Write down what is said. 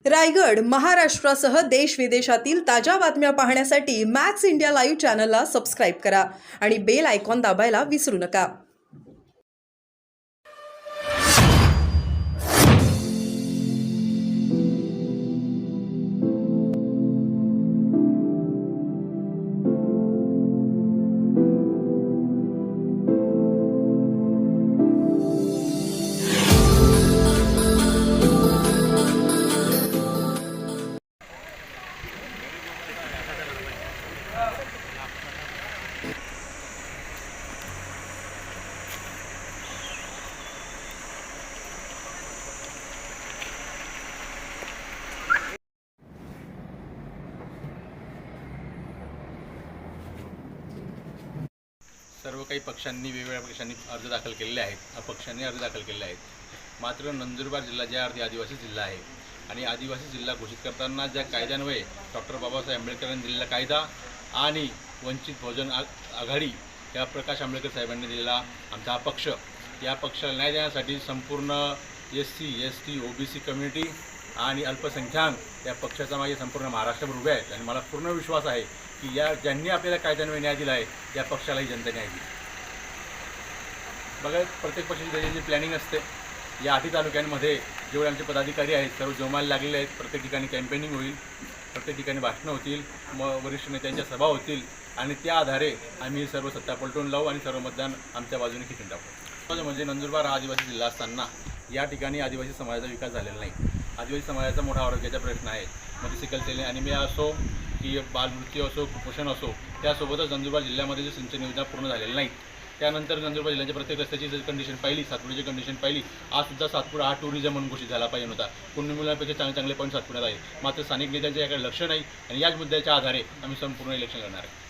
रायगड, महाराष्ट्रासह देश विदेशातील ताज्या बातम्या पाहण्यासाठी मॅक्स इंडिया लाईव्ह चॅनलला सबस्क्राईब करा आणि बेल आयकॉन दाबायला विसरू नका. सर्व काही पक्षांनी वेगवेगळ्या पक्षांनी अर्ज दाखल केलेले आहेत, अपक्षांनी अर्ज दाखल केलेले आहेत. मात्र नंदुरबार जिल्हा ज्या अर्थी आदिवासी जिल्हा आहे आणि आदिवासी जिल्हा घोषित करताना ज्या कायद्यान्वये डॉक्टर बाबासाहेब आंबेडकरांनी दिलेला कायदा आणि वंचित बहुजन आघाडी या प्रकाश आंबेडकर साहेबांनी दिलेला आमचा हा पक्ष, या पक्षाला न्याय देण्यासाठी संपूर्ण SC, ST, OBC कम्युनिटी आणि अल्पसंख्याक या पक्षाचा मागे संपूर्ण महाराष्ट्रभर उभे आहेत. आणि मला पूर्ण विश्वास आहे की या ज्यांनी आपल्याला कायद्यान्वये न्याय दिला आहे या पक्षालाही जनता न्याय दिली. बघा, प्रत्येक पक्षाची त्याची प्लॅनिंग असते. या 8 तालुक्यांमध्ये जेवढे आमचे पदाधिकारी आहेत सर्व जोमाला लागलेले आहेत. प्रत्येक ठिकाणी कॅम्पेनिंग होईल, प्रत्येक ठिकाणी भाषणं होतील, वरिष्ठ नेत्यांच्या सभा होतील आणि त्या आधारे आम्ही सर्व सत्ता पलटून लावू आणि सर्व मतदान आमच्या बाजूने खिचून टाकू. म्हणजे नंदुरबार हा आदिवासी जिल्हा असताना या ठिकाणी आदिवासी समाजाचा विकास झालेला नाही. आदिवासी समाजाचा मोठा आरोग्याचा प्रश्न आहे. म्हणजे सिकल सेल ॲनिमिया असो की बालमृत्यू असो, कुपोषण असो, त्यासोबतच नंदुरबार जिल्ह्यामध्ये जे सिंचन योजना पूर्ण झालेल्या नाहीत. त्यानंतर नंदुरबार जिल्ह्याच्या प्रत्येक रस्त्याची जर कंडिशन पाहिली, सातपुड्याची कंडिशन पाहिली, आजसुद्धा सातपुडा हा टुरिझम म्हणून घोषित झाला पाहिजे होता. कुणबी चांगले पॉईंट सातपुड्यात आहे. मात्र स्थानिक नेत्यांच्या याकडे लक्ष नाही आणि याच मुद्द्याच्या आधारे आम्ही संपूर्ण इलेक्शन लढणार आहे.